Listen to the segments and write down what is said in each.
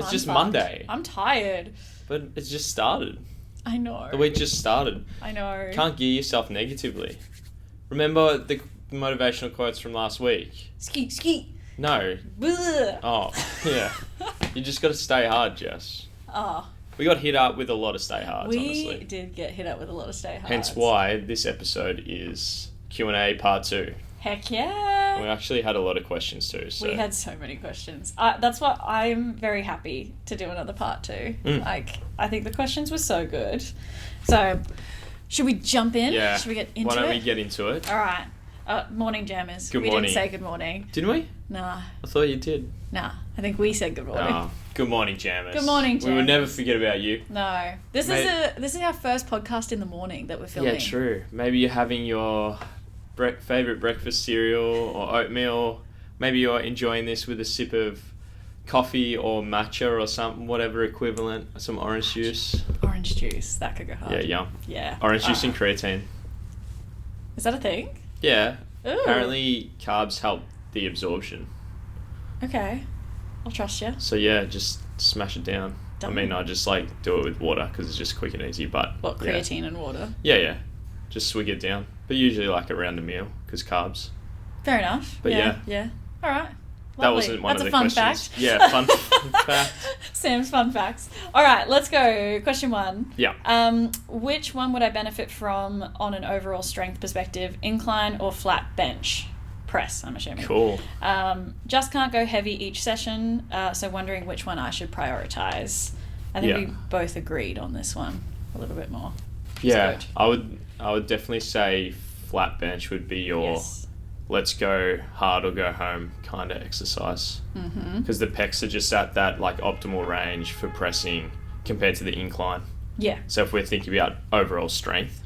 It's just fucked. Monday. I'm tired. But it's just started. I know. The week just started. I know. Can't gear yourself negatively. Remember the motivational quotes from last week? Ski. No. Bleh. Oh, yeah. You just got to stay hard, Jess. Oh. We got hit up with a lot of stay hards, honestly. We did get hit up with a lot of stay hards. Hence why this episode is Q&A part 2. Heck yeah. We actually had a lot of questions too. So. We had so many questions. That's why I'm very happy to do another part 2. Like, I think the questions were so good. So, should we jump in? Yeah. Should we get into it? Why don't we get into it? All right. Morning, jammers. Good we morning. didn't say good morning. Didn't we? Nah. I thought you did. Nah. I think we said good morning. Oh, good morning, jammers. Good morning, jammers. We would never forget about you. No. This is our first podcast in the morning that we're filming. Yeah, true. Maybe you're having your favourite breakfast cereal or oatmeal. Maybe you're enjoying this with a sip of coffee or matcha or something, whatever equivalent, some orange juice. Orange juice. That could go hard. Yeah, yum. Yeah. Orange juice and creatine. Is that a thing? Yeah. Ooh. Apparently carbs help the absorption. Okay. I'll trust you. So yeah, just smash it down. Done. I mean, I just like do it with water because it's just quick and easy. But What, creatine and water? Yeah. Just swig it down. But usually like around a meal because carbs. Fair enough. But Yeah. All right. That Lovely. wasn't one That's of the a fun questions. fact. Yeah, fun fact. Sam's fun facts. All right, let's go. Question 1. Yeah. Which one would I benefit from on an overall strength perspective? Incline or flat bench? Press, I'm assuming. Cool. Just can't go heavy each session, so wondering which one I should prioritize. I think we both agreed on this one a little bit more. Yeah, I would definitely say flat bench would be your let's go hard or go home kind of exercise. Because the pecs are just at that like optimal range for pressing compared to the incline. Yeah. So if we're thinking about overall strength,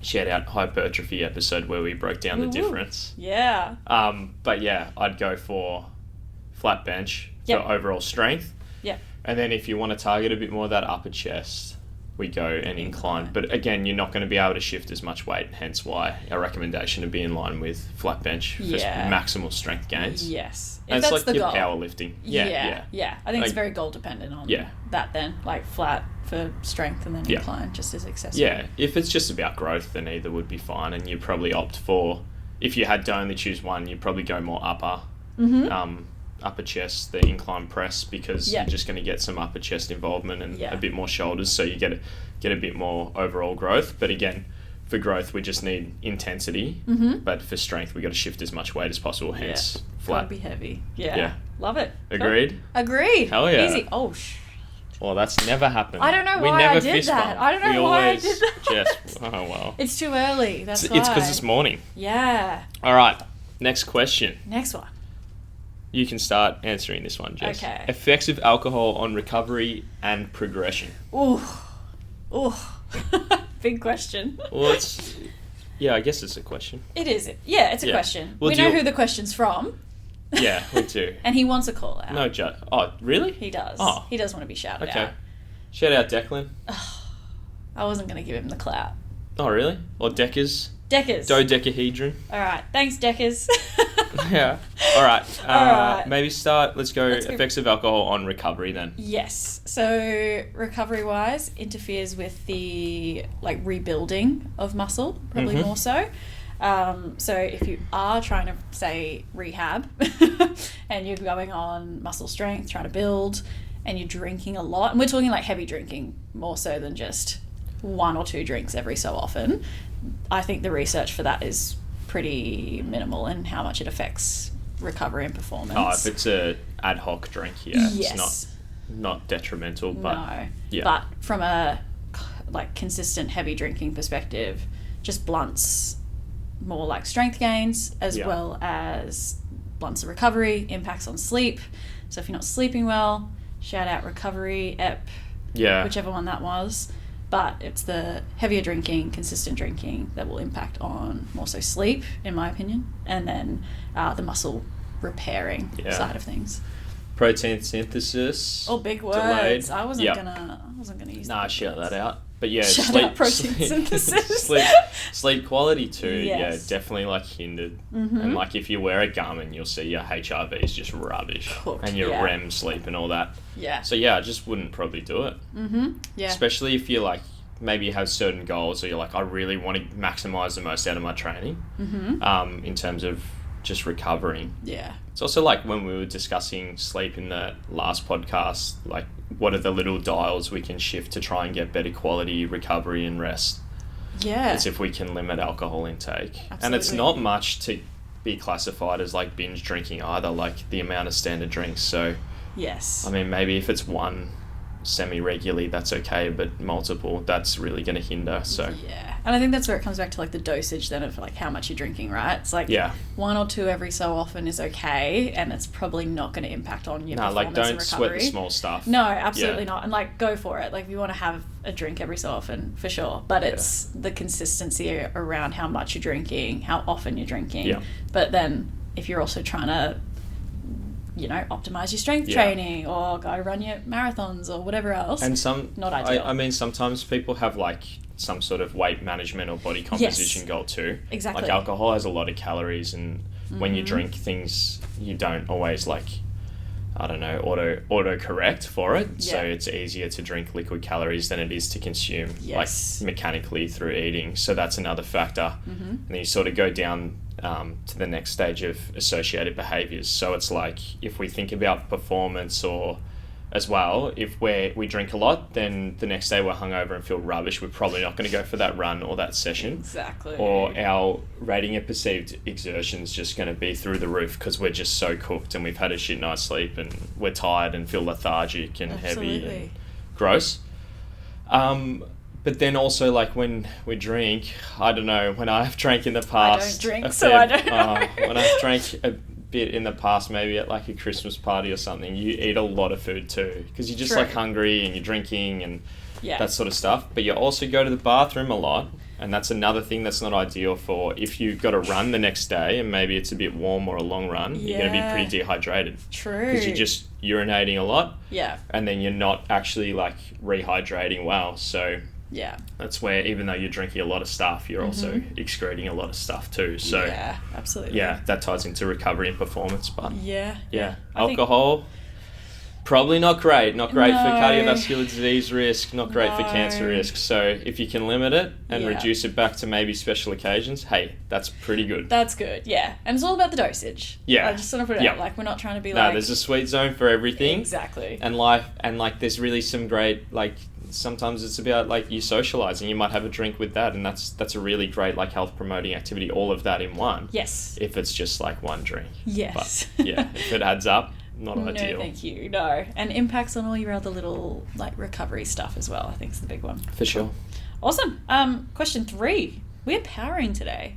shout out hypertrophy episode where we broke down the difference. Yeah. But yeah, I'd go for flat bench for overall strength. Yeah. And then if you want to target a bit more of that upper chest, we go an incline. But again, you're not going to be able to shift as much weight, hence why our recommendation to be in line with flat bench for maximal strength gains. Yes. And if it's that's like the your goal. powerlifting. Yeah. I think it's very goal dependent on that then. Like flat for strength and then incline just as accessible. Yeah. If it's just about growth, then either would be fine. And you'd probably opt for, if you had to only choose one, you'd probably go more upper. Upper chest, the incline press, because you're just going to get some upper chest involvement and a bit more shoulders, so you get a bit more overall growth. But again, for growth we just need intensity, but for strength we got to shift as much weight as possible, hence flat. Gotta be heavy. Yeah. Love it. Agreed? Cool. Agreed. Hell yeah. Easy. Oh, Well, that's never happened. I don't know we why never I did fist that. bump. I don't know we why always I did that. Just, oh well. It's too early. That's why. It's because it's morning. Yeah. All right. Next question. Next one. You can start answering this one, Jess. Okay. Effects of alcohol on recovery and progression. Ooh. Big question. Well, I guess it's a question. It is. Yeah, it's a question. Well, we know who the question's from. Yeah, we do. And he wants a call out. No, oh, really? He does. Oh. He does want to be shouted out. Okay. Shout out Declan. I wasn't going to give him the clout. Oh, really? Or Deckers? Deckers. Dodecahedron. All right. Thanks, Deckers. Yeah. All right. All right. Maybe let's go effects of alcohol on recovery then. Yes. So recovery-wise, interferes with the rebuilding of muscle, probably more so. So if you are trying to, say, rehab and you're going on muscle strength, trying to build, and you're drinking a lot, and we're talking like heavy drinking more so than just 1 or 2 drinks every so often, I think the research for that is pretty minimal in how much it affects recovery and performance. Oh, if it's a ad hoc drink, it's not detrimental, but no. But from a consistent heavy drinking perspective, just blunts more like strength gains as well as blunts the recovery, impacts on sleep. So if you're not sleeping well, shout out recovery, whichever one that was. But it's the heavier drinking, consistent drinking that will impact on more so sleep, in my opinion, and then the muscle repairing side of things. Protein synthesis. Oh, big words. Delayed. I wasn't gonna use that. Shout that out. But yeah, Shout out protein synthesis. sleep quality too. Yes. Yeah, definitely like hindered. And like if you wear a Garmin, you'll see your HRV is just rubbish, Cooked, and your REM sleep and all that. Yeah. So yeah, I just wouldn't probably do it. Yeah. Especially if you're like, maybe you have certain goals, or you're like, I really want to maximize the most out of my training. In terms of just recovering. Yeah. It's also like when we were discussing sleep in the last podcast, like what are the little dials we can shift to try and get better quality recovery and rest. Yeah. It's if we can limit alcohol intake. Absolutely. And it's not much to be classified as like binge drinking either, like the amount of standard drinks. So, yes. I mean, maybe if it's one semi-regularly, that's okay, but multiple, that's really going to hinder. So yeah, and I think that's where it comes back to like the dosage then of like how much you're drinking, right? It's like one or two every so often is okay, and it's probably not going to impact on your performance like don't and recovery. sweat the small stuff. No, absolutely not. And like go for it. Like if you want to have a drink every so often, for sure, but it's the consistency around how much you're drinking, how often you're drinking. But then if you're also trying to, you know, optimize your strength training or go run your marathons or whatever else. And not ideal. I mean, sometimes people have like some sort of weight management or body composition goal too. Exactly. Like alcohol has a lot of calories, and when you drink things, you don't always like, I don't know, auto correct for it. So it's easier to drink liquid calories than it is to consume like mechanically through eating. So that's another factor. And then you sort of go down to the next stage of associated behaviors. So it's like if we think about performance, or as well, if we drink a lot, then the next day we're hungover and feel rubbish, we're probably not going to go for that run or that session. Exactly. Or our rating of perceived exertion is just going to be through the roof because we're just so cooked and we've had a shit night's sleep and we're tired and feel lethargic and heavy and gross. But then also, like, when we drink, I don't know, when I've drank in the past... I don't drink, so I don't know. When I've drank a bit in the past, maybe at, like, a Christmas party or something, you eat a lot of food too. Because you're just, like, hungry and you're drinking and that sort of stuff. But you also go to the bathroom a lot. And that's another thing that's not ideal for if you've got to run the next day and maybe it's a bit warm or a long run, you're going to be pretty dehydrated. True. Because you're just urinating a lot. Yeah. And then you're not actually, like, rehydrating well. So... yeah, that's where even though you're drinking a lot of stuff, you're also excreting a lot of stuff too. So yeah, absolutely. Yeah, that ties into recovery and performance. But yeah. Alcohol, probably not great. Not great for cardiovascular disease risk. Not great for cancer risk. So if you can limit it and reduce it back to maybe special occasions, hey, that's pretty good. That's good. Yeah, and it's all about the dosage. Yeah, I just sort of put it out. Like we're not trying to be there's a sweet zone for everything. Exactly. And like there's really some great like. Sometimes it's about like you socializing. You might have a drink with that, and that's a really great like health promoting activity. All of that in one. Yes. If it's just like one drink. Yes. But yeah, if it adds up, not ideal. No, thank you. No, and impacts on all your other little like recovery stuff as well. I think is the big one. For sure. Awesome. Question 3. We're powering today.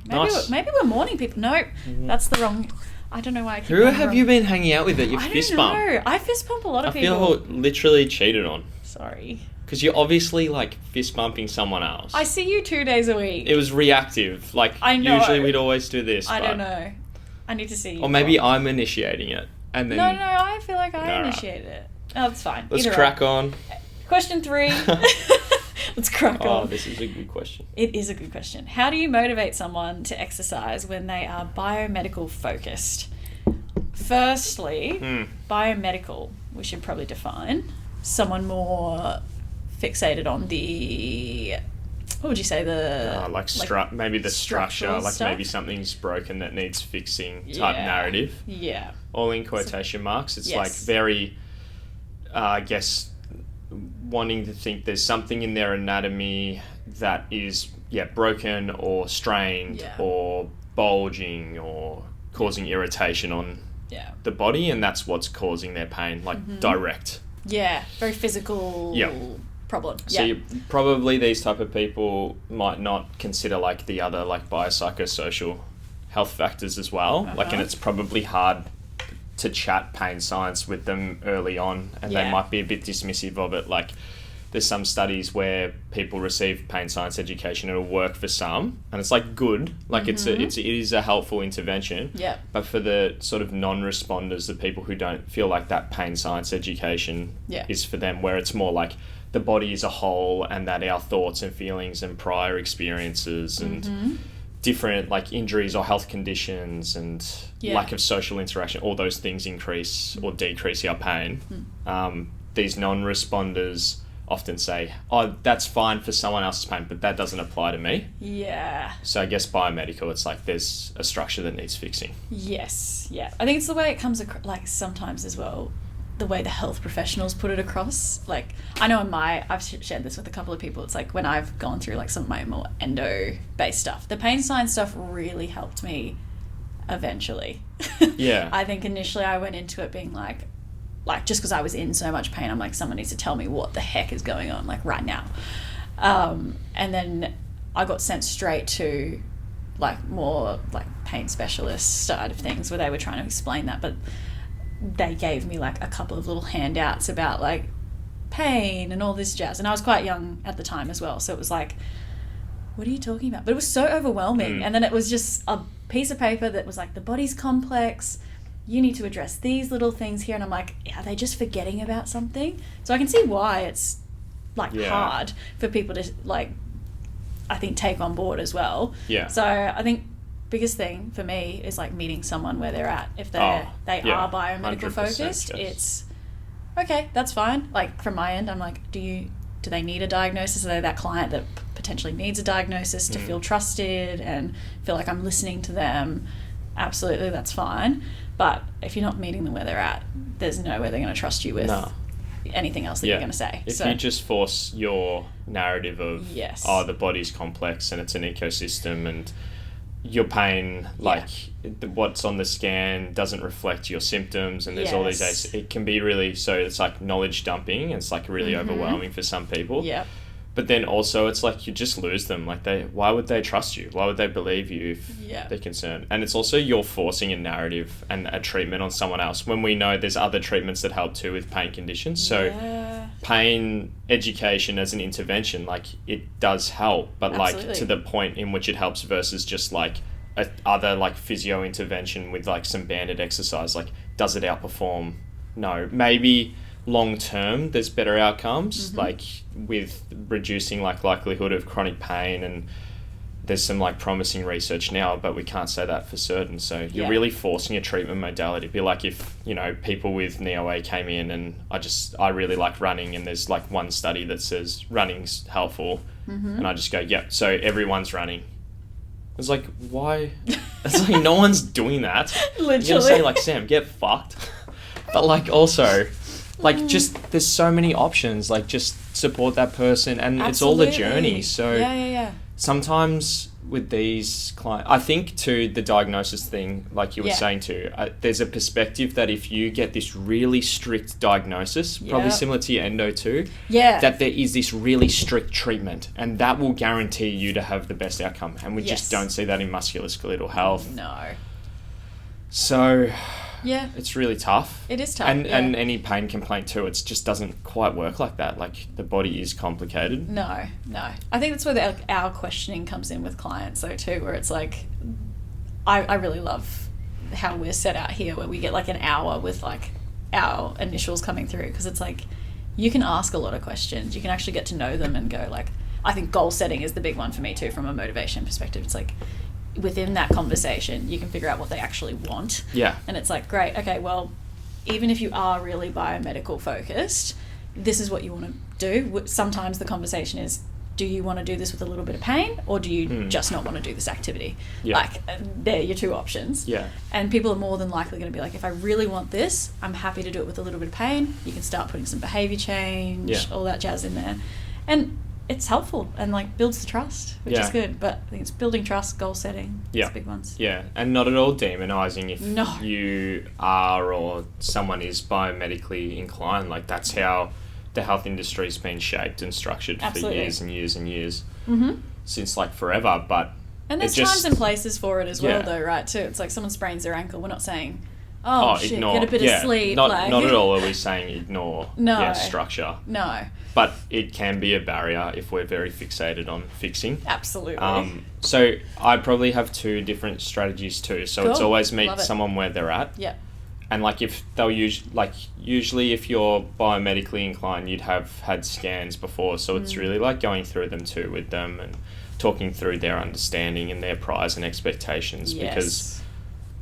Maybe we're morning people. No, that's the wrong. I don't know why I keep. Who have you been hanging out with that you fist bump? I don't know. I fist bump a lot of people. I feel literally cheated on. Sorry. Because you're obviously, like, fist-bumping someone else. I see you 2 days a week. It was reactive. Like, I know. Usually we'd always do this. I don't know. I need to see you. Or maybe I'm initiating it. And then... No, I feel like I initiated it. Oh, that's fine. Let's crack on. Question 3. Let's crack on. Oh, this is a good question. It is a good question. How do you motivate someone to exercise when they are biomedical focused? Firstly, biomedical, we should probably define. Someone more... fixated on the, what would you say, maybe the structure, like stuff? Maybe something's broken that needs fixing type narrative. Yeah. All in quotation marks. It's like very, I guess, wanting to think there's something in their anatomy that is, broken or strained or bulging or causing irritation on the body, and that's what's causing their pain, like direct. Yeah, very physical problem. So probably these type of people might not consider like the other like biopsychosocial health factors as well. Like, and it's probably hard to chat pain science with them early on, and they might be a bit dismissive of it. Like, there's some studies where people receive pain science education, it'll work for some, and it's like good, like it is a helpful intervention. Yeah. But for the sort of non-responders, the people who don't feel like that pain science education is for them, where it's more like the body as a whole, and that our thoughts and feelings and prior experiences and different like injuries or health conditions and lack of social interaction, all those things increase or decrease our pain. These non-responders often say, oh, that's fine for someone else's pain, but that doesn't apply to me. Yeah. So I guess biomedical, it's like there's a structure that needs fixing. Yes. Yeah. I think it's the way it comes across, like sometimes as well, the way the health professionals put it across. Like, I know I've shared this with a couple of people. It's like when I've gone through like some of my more endo-based stuff, the pain science stuff really helped me eventually. Yeah. I think initially I went into it being like just because I was in so much pain, I'm like, someone needs to tell me what the heck is going on, like right now. And then I got sent straight to like more like pain specialist side of things where they were trying to explain that, but they gave me like a couple of little handouts about like pain and all this jazz. And I was quite young at the time as well. So it was like, what are you talking about? But it was so overwhelming. And then it was just a piece of paper that was like, the body's complex. You need to address these little things here. And I'm like, are they just forgetting about something? So I can see why it's like hard for people to like, I think, take on board as well. Yeah. So I think biggest thing for me is like meeting someone where they're at. If they are biomedical focused, yes. It's okay, that's fine. Like from my end, I'm like, do they need a diagnosis? Are they that client that potentially needs a diagnosis to feel trusted and feel like I'm listening to them? Absolutely, that's fine. But if you're not meeting them where they're at, there's no way they're going to trust you with anything else that you're going to say. If you just force your narrative of, the body's complex and it's an ecosystem and your pain, like what's on the scan doesn't reflect your symptoms, and there's all these days, it can be really, so it's like knowledge dumping. It's like really overwhelming for some people. Yeah. But then also it's like you just lose them. Like why would they trust you? Why would they believe you if they're concerned? And it's also you're forcing a narrative and a treatment on someone else when we know there's other treatments that help too with pain conditions. So pain education as an intervention, like it does help, but like to the point in which it helps versus just like other like physio intervention with like some banded exercise. Like, does it outperform? No. Maybe long term there's better outcomes, like with reducing like likelihood of chronic pain, and there's some like promising research now, but we can't say that for certain. So you're really forcing a treatment modality. It'd be like if, you know, people with NEOA came in and I really like running, and there's like one study that says running's helpful, and I just go, so everyone's running. It's like, why? It's like no one's doing that. Literally. You're gonna say like, Sam, get fucked. But like also, like just there's so many options. Like just support that person, and it's all a journey. So sometimes with these clients, I think too, the diagnosis thing, like you were saying too, there's a perspective that if you get this really strict diagnosis, probably similar to your endo too, that there is this really strict treatment, and that will guarantee you to have the best outcome. And we just don't see that in musculoskeletal health. No. So it's really tough. It is tough. And any pain complaint too, it just doesn't quite work like that. Like the body is complicated. No. I think that's where our questioning comes in with clients though too, where it's like, I really love how we're set out here, where we get like an hour with like our initials coming through, because it's like you can ask a lot of questions. You can actually get to know them and go like, I think goal setting is the big one for me too, from a motivation perspective. It's like, within that conversation, you can figure out what they actually want. Yeah. And it's like, great, okay, well, even if you are really biomedical focused, this is what you want to do. Sometimes the conversation is, do you want to do this with a little bit of pain, or do you just not want to do this activity? Yeah. Like, they're your two options. Yeah. And people are more than likely going to be like, if I really want this, I'm happy to do it with a little bit of pain. You can start putting some behavior change, all that jazz in there. And it's helpful and like builds the trust, which is good. But I think it's building trust, goal setting, those big ones. Yeah, and not at all demonizing if you are or someone is biomedically inclined. Like that's how the health industry's been shaped and structured for years and years and years, since like forever. But and there's times and places for it as well, though, right? Too. It's like someone sprains their ankle. We're not saying, Oh, shit, ignore. Get a bit of sleep. Not like. at all are we saying ignore structure. No. But it can be a barrier if we're very fixated on fixing. Absolutely. So I probably have 2 different strategies too. So it's always meet someone where they're at. Yeah. And like if they'll usually if you're biomedically inclined, you'd have had scans before. So it's really like going through them too with them and talking through their understanding and their priors and expectations. Yes. Because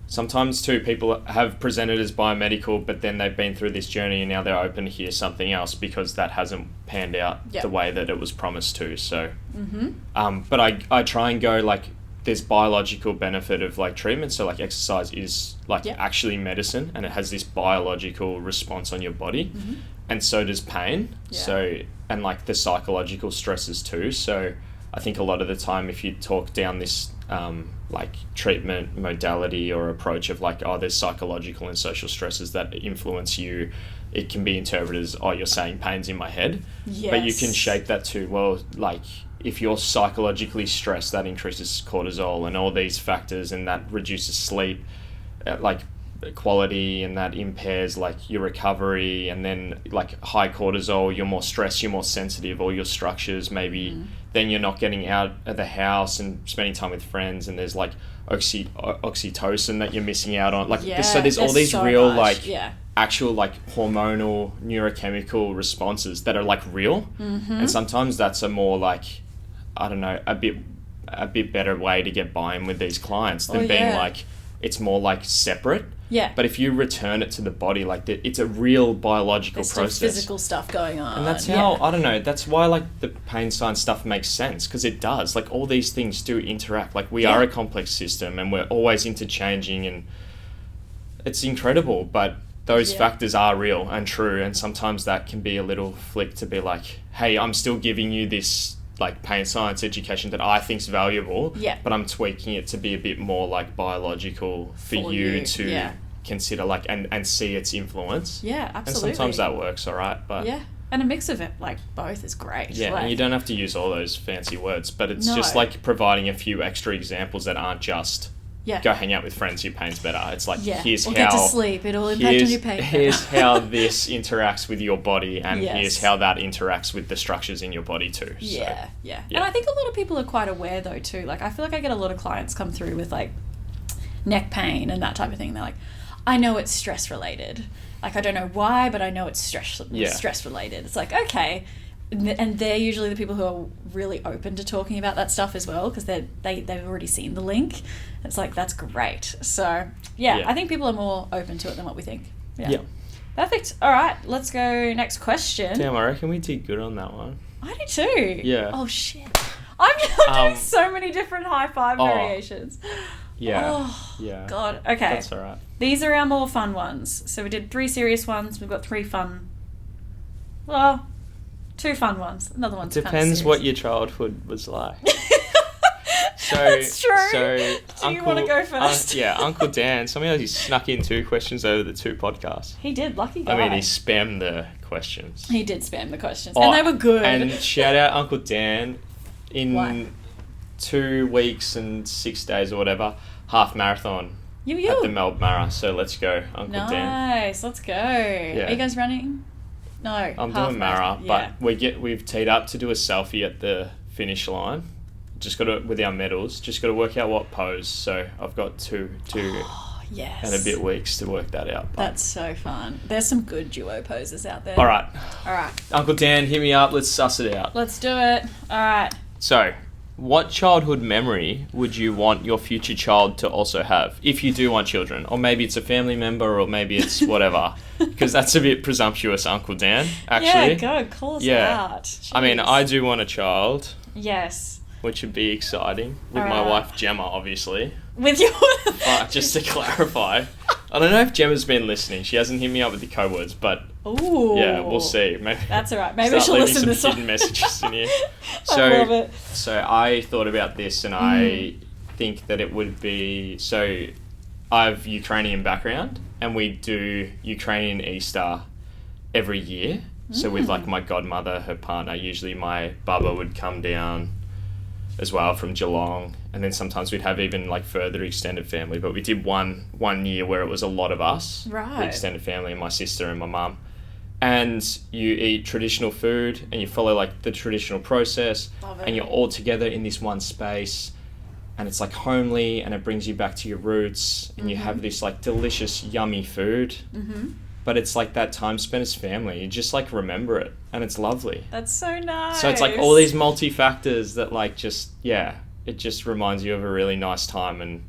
sometimes too, people have presented as biomedical, but then they've been through this journey and now they're open to hear something else because that hasn't panned out the way that it was promised to. So, but I try and go like, there's biological benefit of like treatment. So like exercise is like actually medicine and it has this biological response on your body. And so does pain. Yeah. So, and like the psychological stresses too. So I think a lot of the time if you talk down this like treatment modality or approach of like, oh, there's psychological and social stresses that influence you, it can be interpreted as, oh, you're saying pain's in my head. Yes. But you can shape that to, well, like if you're psychologically stressed, that increases cortisol and all these factors, and that reduces sleep, like quality, and that impairs like your recovery. And then like high cortisol, you're more stressed, you're more sensitive, all your structures maybe then you're not getting out of the house and spending time with friends, and there's like oxytocin that you're missing out on, like so there's all these so real much. Like actual like hormonal neurochemical responses that are like real. And sometimes that's a more like, I don't know, a bit better way to get buy-in with these clients than being like, it's more like separate. Yeah. But if you return it to the body, like it's a real biological process. There's physical stuff going on. And that's how, I don't know, that's why like the pain science stuff makes sense, because it does. Like all these things do interact. Like we are a complex system and we're always interchanging, and it's incredible, but those factors are real and true. And sometimes that can be a little flick to be like, hey, I'm still giving you this like pain science education that I think's valuable, but I'm tweaking it to be a bit more like biological for you to consider, like, and see its influence. Yeah, absolutely. And sometimes that works all right, but and a mix of it, like both, is great. Yeah, like, and you don't have to use all those fancy words, but it's just like providing a few extra examples that aren't just go hang out with friends, your pain's better. It's like, here's how... get to sleep, it'll impact on your pain. Here's how this interacts with your body, and here's how that interacts with the structures in your body too. Yeah. And I think a lot of people are quite aware though too. Like I feel like I get a lot of clients come through with like neck pain and that type of thing. They're like, I know it's stress related. Like I don't know why, but I know it's stress related. It's like, okay. And they're usually the people who are really open to talking about that stuff as well, because they've already seen the link. It's like, that's great. So I think people are more open to it than what we think. Yeah. Perfect. All right, let's go next question. Damn, I reckon we did good on that one. I do too. Yeah. Oh shit, I'm doing so many different high five variations. Yeah. Oh, yeah. God. Okay. That's all right. These are our more fun ones. So we did 3 serious ones. We've got 3 fun. Well, 2 fun ones. Another one's depends what your childhood was like. So, that's true. So do you want to go first? Uncle Dan. Somehow he snuck in 2 questions over the 2 podcasts. He did. Lucky guy. I mean, he spammed the questions. He did spam the questions, and they were good. And shout out Uncle Dan. In 2 weeks and 6 days or whatever, half marathon at the Melbourne Mara. So let's go, Uncle Dan. Nice. Let's go. Yeah. Are you guys running? No, I'm doing Mara, but we've teed up to do a selfie at the finish line. Just got to, with our medals, just got to work out what pose. So I've got two and a bit weeks to work that out. But that's so fun. There's some good duo poses out there. All right. Uncle Dan, hit me up. Let's suss it out. Let's do it. All right. So, what childhood memory would you want your future child to also have, if you do want children? Or maybe it's a family member, or maybe it's whatever. Because that's a bit presumptuous, Uncle Dan, actually. Yeah, go. Call us out. Jeez. I mean, I do want a child. Yes. Which would be exciting. With my wife, Gemma, obviously. With your... just to clarify. I don't know if Gemma's been listening. She hasn't hit me up with the code words, but... Ooh. Yeah, we'll see. Maybe that's all right. Maybe she'll listen to this one. Some hidden messages in here. I love it. So I thought about this, and I think that it would be... So I have Ukrainian background, and we do Ukrainian Easter every year. So with like my godmother, her partner, usually my baba would come down as well from Geelong, and then sometimes we'd have even like further extended family. But we did one year where it was a lot of us, right? The extended family, and my sister and my mum, and you eat traditional food and you follow like the traditional process, and you're all together in this one space, and it's like homely, and it brings you back to your roots, and you have this like delicious, yummy food. But it's like that time spent as family. You just like remember it, and it's lovely. That's so nice. So it's like all these multi-factors that like just, it just reminds you of a really nice time, and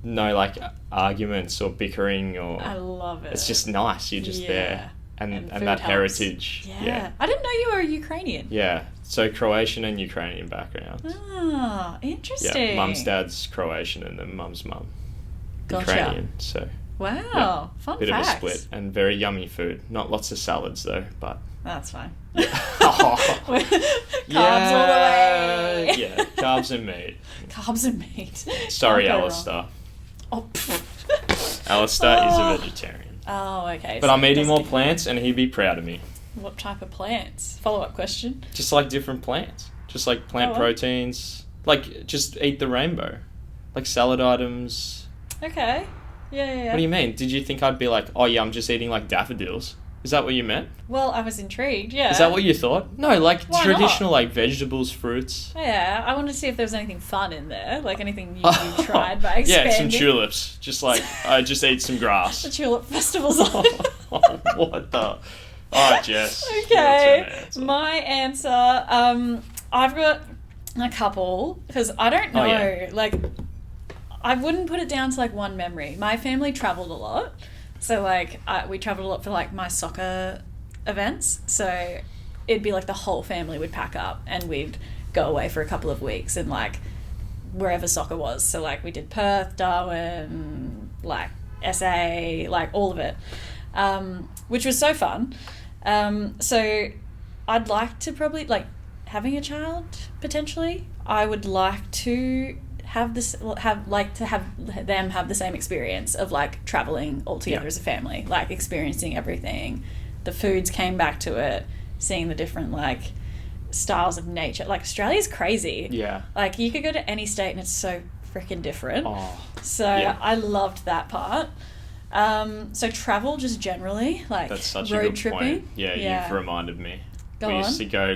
no like arguments or bickering or... I love it. It's just nice. You're just there. And that helps. Heritage. Yeah. I didn't know you were Ukrainian. Yeah. So Croatian and Ukrainian background. Ah, interesting. Yeah. Mum's dad's Croatian and then mum's mum. Gotcha. Ukrainian. So... Wow, fun bit facts. of a split, and very yummy food. Not lots of salads though, but that's fine. Yeah. Carbs all the way. Yeah, carbs and meat. Carbs and meat. Sorry, Alistair. Oh, Alistair is a vegetarian. Oh, okay. But so I'm eating more plants, and he'd be proud of me. What type of plants? Follow-up question. Just like different plants, just like plant proteins. Like just eat the rainbow, like salad items. Okay. Yeah. What do you mean? Did you think I'd be like, oh yeah, I'm just eating like daffodils? Is that what you meant? Well, I was intrigued, yeah. Is that what you thought? No, like Why traditional not? like vegetables, fruits. Yeah, I wanted to see if there was anything fun in there, like anything you tried by expanding. Yeah, some tulips. Just like, I just ate some grass. The tulip festival's on. What the... Alright, Jess. Okay, my answer, I've got a couple, because I don't know, like... I wouldn't put it down to like one memory. My family travelled a lot. So like we travelled a lot for like my soccer events. So it'd be like the whole family would pack up and we'd go away for a couple of weeks and like wherever soccer was. So like we did Perth, Darwin, like SA, like all of it, which was so fun. So Have a child potentially. I would like to have them have the same experience of like traveling all together as a family, like experiencing everything. The foods came back to it, seeing the different like styles of nature. Like Australia's crazy. Yeah. Like you could go to any state and it's so freaking different. I loved that part. So travel just generally, like that's such road a good tripping. point. Yeah, you've reminded me. We used to go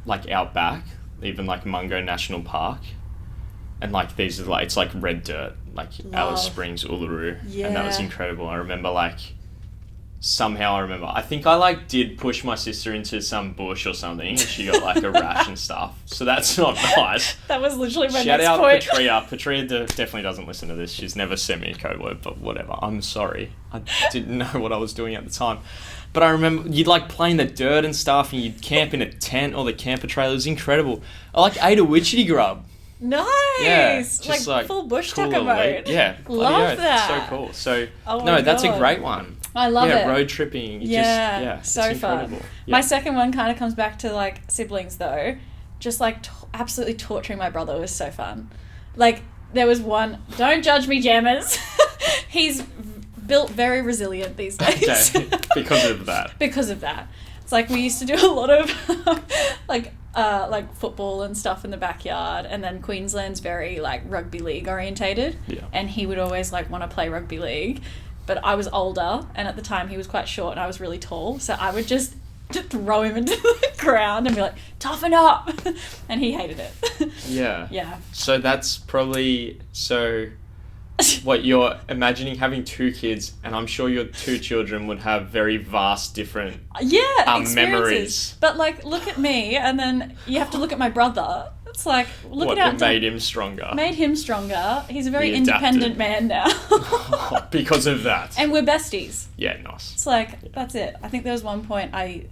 like out back, even like Mungo National Park. And like these are like, it's like red dirt, like Alice Springs, Uluru. Yeah. And that was incredible. I remember I think I like did push my sister into some bush or something and she got like a rash and stuff. So that's not nice. That was literally my Shout next out point. Patria. Patria definitely doesn't listen to this. She's never sent me a code word, but whatever. I'm sorry. I didn't know what I was doing at the time. But I remember you'd like play in the dirt and stuff and you'd camp in a tent or the camper trailer. It was incredible. I like ate a witchetty grub. Nice. Yeah, just like full bush cool tucker mode. Yeah. Love that. It's so cool. So that's God. a great one. I love it. Road tripping. So fun. Yeah. My second one kind of comes back to like siblings though. Just like absolutely torturing my brother was so fun. Like there was one, don't judge me, jammers. He's built very resilient these days. Okay. Because of that. Because of that. It's like we used to do a lot of like football and stuff in the backyard, and then Queensland's very like rugby league orientated. Yeah. And he would always like want to play rugby league, but I was older, and at the time he was quite short and I was really tall, so I would just throw him into the ground and be like, toughen up, and he hated it. Yeah. So that's probably what you're imagining having two kids, and I'm sure your two children would have very vast different memories. But like, look at me, and then you have to look at my brother. It's like, it made him stronger. Made him stronger. He's a very independent man now. Because of that. And we're besties. Yeah, nice. It's like, that's it. I think there was one point I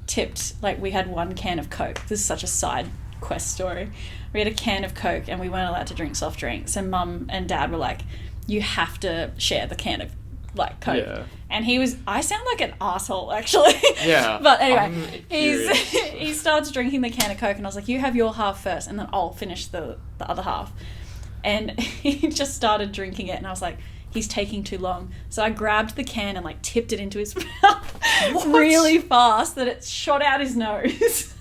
tipped, like we had one can of Coke. This is such a side quest story. We had a can of Coke and we weren't allowed to drink soft drinks, and Mum and Dad were like, you have to share the can of like Coke. Yeah. And I sound like an asshole actually. Yeah. But anyway, he starts drinking the can of Coke and I was like, you have your half first and then I'll finish the other half. And he just started drinking it and I was like, he's taking too long. So I grabbed the can and like tipped it into his mouth really fast that it shot out his nose.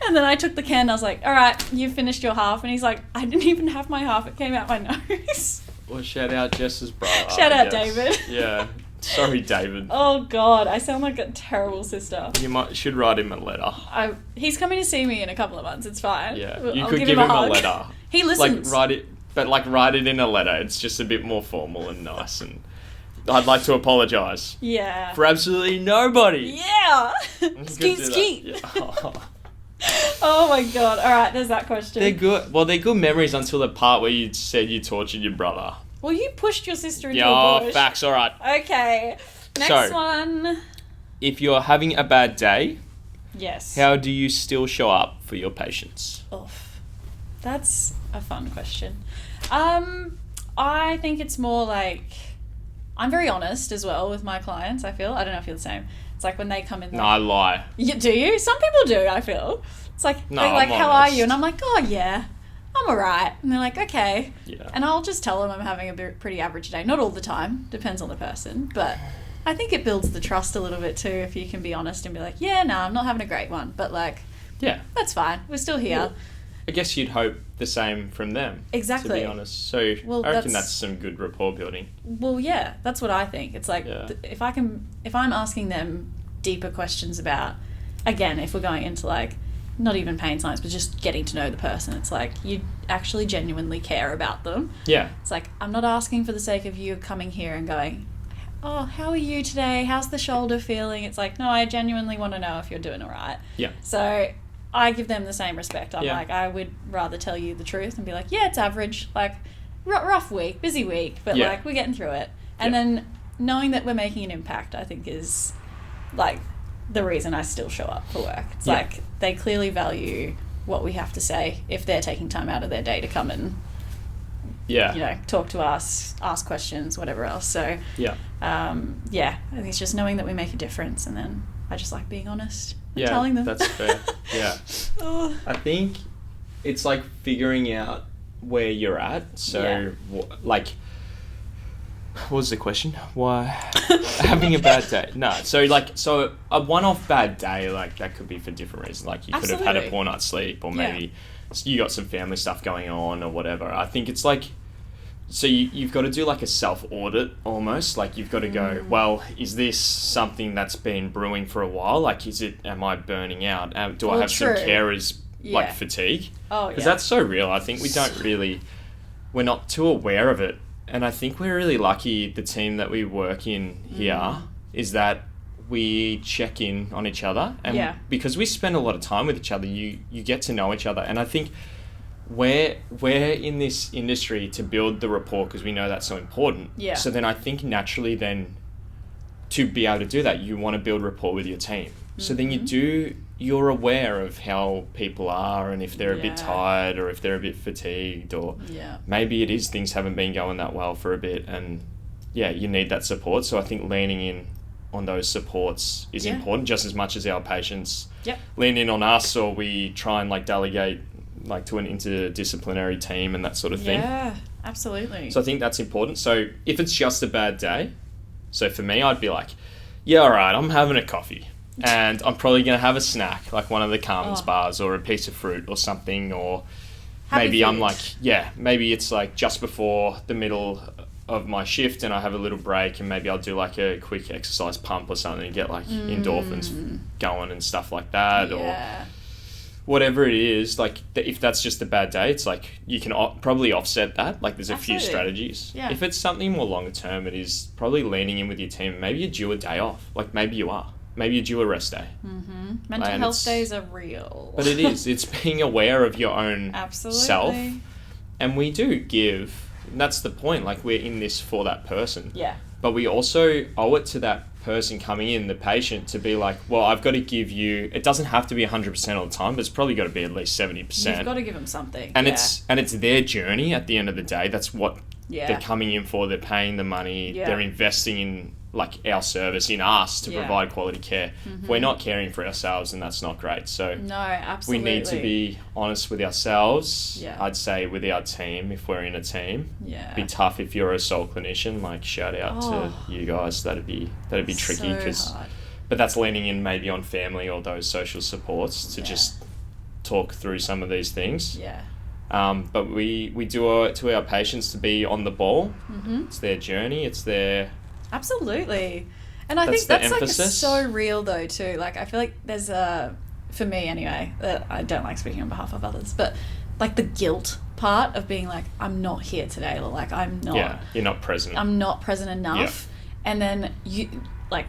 And then I took the can and I was like, all right, you finished your half. And he's like, I didn't even have my half. It came out my nose. Well, shout out Jess's brother. Shout out David. Yeah. Sorry, David. Oh, God. I sound like a terrible sister. You should write him a letter. He's coming to see me in a couple of months. It's fine. Yeah. I'll could give him a letter. He listens. Write it in a letter. It's just a bit more formal and nice. And I'd like to apologise. Yeah. For absolutely nobody. Yeah. Skeet. Yeah. Oh my God. All right, there's that question. They're good. Well, they're good memories until the part where you said you tortured your brother. Well, you pushed your sister into a bush. Facts. All right. Okay. Next one. If you're having a bad day, yes. how do you still show up for your patients? Oof. That's a fun question. I think it's more like, I'm very honest as well with my clients, I feel. I don't know if you're the same. It's like when they come in. No, I lie. Do you? Some people do, I feel. It's like, no, they're like, I'm how honest. are you? And I'm like, oh yeah, I'm alright. And they're like, okay. Yeah. And I'll just tell them I'm having a pretty average day. Not all the time. Depends on the person. But I think it builds the trust a little bit too if you can be honest and be like, yeah, no, I'm not having a great one. But like, yeah, that's fine. We're still here. Well, I guess you'd hope the same from them. Exactly. To be honest. So I reckon that's some good rapport building. Well, yeah, that's what I think. It's like, if I'm asking them deeper questions about, again, if we're going into like, not even pain science, but just getting to know the person. It's like, you actually genuinely care about them. Yeah. It's like, I'm not asking for the sake of you coming here and going, oh, how are you today? How's the shoulder feeling? It's like, no, I genuinely want to know if you're doing all right. Yeah. So I give them the same respect. I'm like, I would rather tell you the truth and be like, yeah, it's average. Like, rough week, busy week, but like, we're getting through it. And then knowing that we're making an impact, I think is like the reason I still show up for work. It's like, they clearly value what we have to say if they're taking time out of their day to come and talk to us, ask questions, whatever else. So I think it's just knowing that we make a difference, and then I just like being honest and telling them. That's fair. Yeah. I think it's like figuring out where you're at. So what was the question? Why having a bad day? No, so a one-off bad day, like that could be for different reasons. Like you could have had a poor night's sleep, or maybe you got some family stuff going on or whatever. I think it's like, so you've got to do like a self-audit almost. Like you've got to go, well, is this something that's been brewing for a while? Like, am I burning out? Do I have some carers like fatigue? Oh, yeah. Because that's so real. I think we're not too aware of it. And I think we're really lucky, the team that we work in here, is that we check in on each other. And because we spend a lot of time with each other, you get to know each other. And I think we're in this industry to build the rapport because we know that's so important. Yeah. So then I think naturally then to be able to do that, you want to build rapport with your team. So then you're aware of how people are and if they're a bit tired or if they're a bit fatigued or maybe it is things haven't been going that well for a bit and you need that support. So I think leaning in on those supports is important just as much as our patients lean in on us, or we try and like delegate like to an interdisciplinary team and that sort of thing. Yeah, absolutely. So I think that's important. So if it's just a bad day, so for me, I'd be like, yeah, all right, I'm having a coffee. And I'm probably going to have a snack, like one of the Carmen's bars or a piece of fruit or something. Or maybe I'm like, maybe it's like just before the middle of my shift and I have a little break and maybe I'll do like a quick exercise pump or something and get like endorphins going and stuff like that. Or whatever it is. Like if that's just a bad day, it's like you can probably offset that. Like there's a few strategies. Yeah. If it's something more longer term, it is probably leaning in with your team. Maybe you're due a day off. Like maybe you are. Maybe you're due a rest day. Mental health days are real. But it is. It's being aware of your own self. And we do give, and that's the point, like we're in this for that person. Yeah. But we also owe it to that person coming in, the patient, to be like, well, I've got to give you, it doesn't have to be 100% all the time, but it's probably got to be at least 70%. You've got to give them something. And it's their journey at the end of the day. That's what they're coming in for. They're paying the money. They're investing in like our service, in us to provide quality care. We're not caring for ourselves, and that's not great. So no, absolutely. We need to be honest with ourselves. Yeah. I'd say with our team, if we're in a team. Yeah. Be tough if you're a sole clinician. Like shout out to you guys. That'd be tricky so but that's leaning in maybe on family or those social supports to just talk through some of these things. Yeah. But we do it to our patients to be on the ball. Mm-hmm. It's their journey. It's their... Absolutely. And I think that's like so real though too. Like I feel like there's for me anyway, I don't like speaking on behalf of others, but like the guilt part of being like, I'm not here today, or like I'm not... Yeah, you're not present. I'm not present enough. Yeah. And then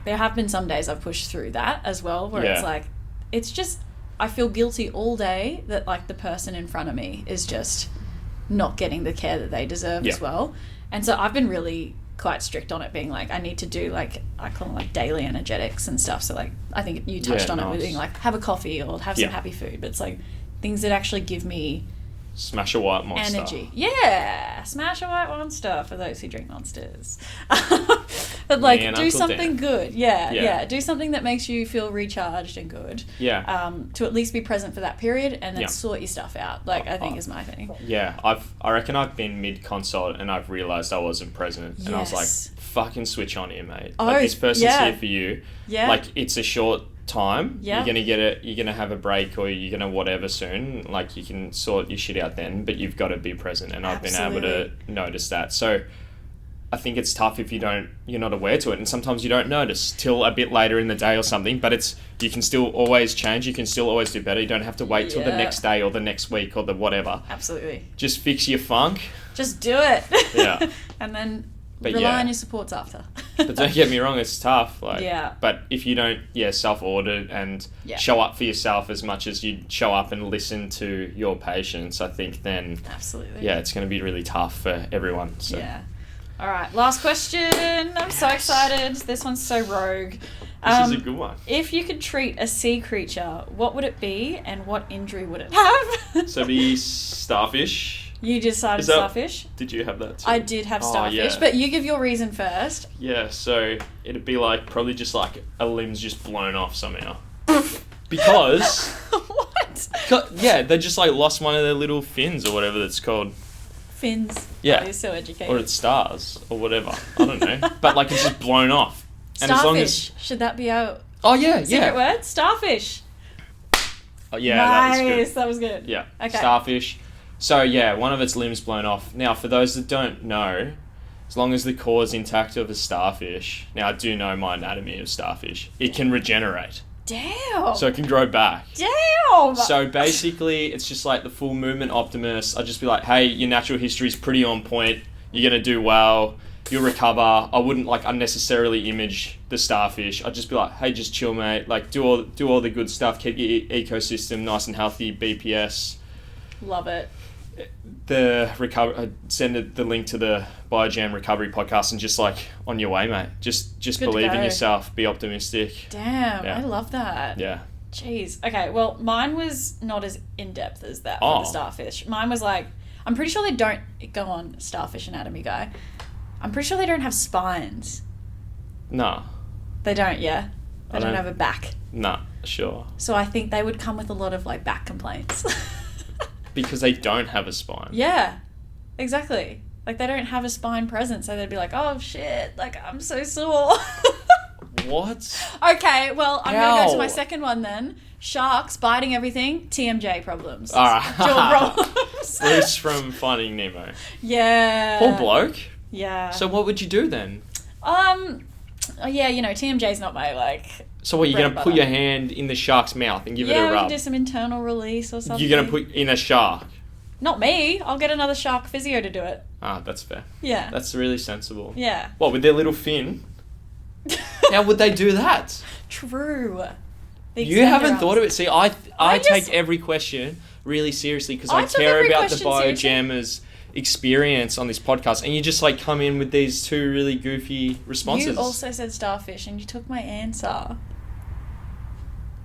there have been some days I've pushed through that as well, where it's like, it's just, I feel guilty all day that like the person in front of me is just not getting the care that they deserve as well. And so I've been really quite strict on it, being like, I need to do like, I call them like daily energetics and stuff. So like, I think you touched on it with being like, have a coffee or have some happy food, but it's like things that actually give me smash a white monster. Energy. Yeah. Smash a white monster for those who drink monsters. But like do something good. Yeah. Do something that makes you feel recharged and good. Yeah. To at least be present for that period and then sort your stuff out. Like I think is my thing. Yeah. I reckon I've been mid-consult and I've realised I wasn't present. And I was like, fucking switch on here, mate. Like this person's here for you. Yeah. Like it's a short time. You're gonna get it, you're gonna have a break or you're gonna whatever soon, like you can sort your shit out then, but you've got to be present. And I've been able to notice that. So I think it's tough if you're not aware to it, and sometimes you don't notice till a bit later in the day or something, but you can still always change, you can still always do better. You don't have to wait till the next day or the next week or the whatever. Absolutely. Just fix your funk. Just do it. Yeah. And then rely on your supports after. But don't get me wrong, it's tough. But if you don't, self-audit and show up for yourself as much as you show up and listen to your patients, I think then... Absolutely. Yeah, it's going to be really tough for everyone. So. Yeah. All right, last question. I'm so excited. This one's so rogue. This is a good one. If you could treat a sea creature, what would it be and what injury would it have? So be starfish. You decided starfish? Did you have that too? I did have starfish, but you give your reason first. Yeah, so it'd be like probably just like a limb's just blown off somehow. Because... What? Yeah, they just like lost one of their little fins or whatever that's called. Fins? Yeah. Oh, you're so educated. Or it's stars or whatever. I don't know. But like it's just blown off. And starfish. as long as... Should that be our secret word? Starfish. Oh, yeah, nice. that was good. That was good. Yeah. Okay. Starfish. So, one of its limbs blown off. Now, for those that don't know, as long as the core is intact of a starfish, now I do know my anatomy of starfish, it can regenerate. Damn. So it can grow back. Damn. So basically, it's just like the full movement optimist. I'd just be like, hey, your natural history is pretty on point. You're going to do well. You'll recover. I wouldn't like unnecessarily image the starfish. I'd just be like, hey, just chill, mate. Like do all the good stuff. Keep your ecosystem nice and healthy. BPS. Love it. I'd send the link to the Biojam recovery podcast and just like on your way, mate. Just believe in yourself. Be optimistic. Damn, I love that. Yeah. Jeez. Okay, well, mine was not as in-depth as that for the starfish. Mine was like, I'm pretty sure they don't... Go on, starfish anatomy guy. I'm pretty sure they don't have spines. No. They don't, yeah? They don't have a back. No, sure. So I think they would come with a lot of like back complaints. Because they don't have a spine. Yeah, exactly. Like they don't have a spine present, so they'd be like, oh shit, like I'm so sore. What? Okay, well, I'm going to go to my second one then. Sharks biting everything, TMJ problems. All right. Jaw problems. Bruce from Finding Nemo. Yeah. Poor bloke. Yeah. So what would you do then? TMJ's not my like... So what, you're going to put your hand in the shark's mouth and give it a rub? Yeah, we can do some internal release or something. You're going to put in a shark? Not me. I'll get another shark physio to do it. Ah, that's fair. Yeah. That's really sensible. Yeah. What, with their little fin? How would they do that? True. You haven't thought of it. See, I take every question really seriously because I care about the Biojammers experience on this podcast, and you just like come in with these two really goofy responses. You also said starfish and you took my answer.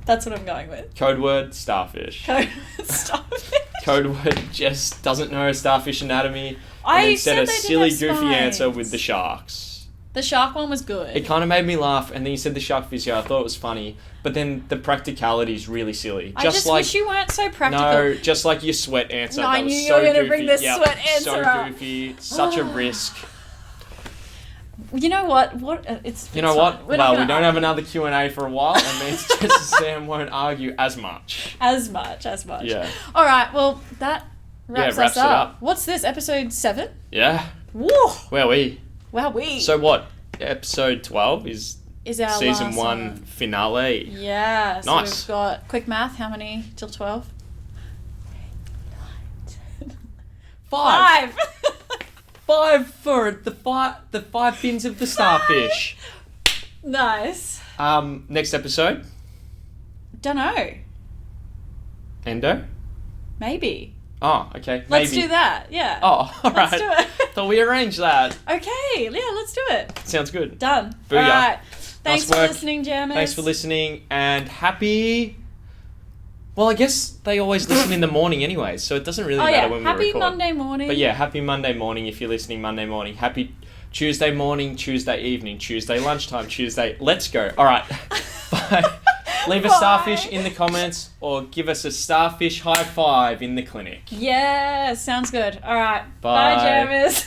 That's what I'm going with. Code word, starfish. Starfish. Code word, Jess doesn't know starfish anatomy. I and then said a silly goofy spines. answer with the sharks. The shark one was good. It kind of made me laugh, and then you said the shark physio. I thought it was funny, but then the practicality is really silly. I just wish you weren't so practical. No, just like your sweat answer. No, that I knew was you were so going to goofy. bring this sweat answer so up. Goofy, such a risk. You know what? It's You know what? Well, we don't have another Q&A for a while, and means Jess and Sam won't argue as much. As much. Yeah. All right. Well, that wraps us it up. What's this? Episode 7? Yeah. Woo! Wowee. So what? Episode 12 is our season last 1 finale. Yeah. So Nice. we've got quick math. How many till 12? 5. 5 for the 5 fins of the starfish. Nice. Next episode. Dunno. Endo. Maybe. Oh, okay. Let's do that. Yeah. Oh, all right. Let's do it. Thought we arranged that. Okay. Yeah. Let's do it. Sounds good. Done. Booyah. All right. Thanks Nice for work. listening, Jammers. Thanks for listening, and happy... Well, I guess they always listen in the morning anyway, so it doesn't really matter when we record. Happy Monday morning. But yeah, happy Monday morning if you're listening Monday morning. Happy Tuesday morning, Tuesday evening, Tuesday lunchtime, Tuesday... Let's go. All right. Bye. Leave a starfish in the comments or give us a starfish high five in the clinic. Yeah, sounds good. All right. Bye. Bye, Jammers.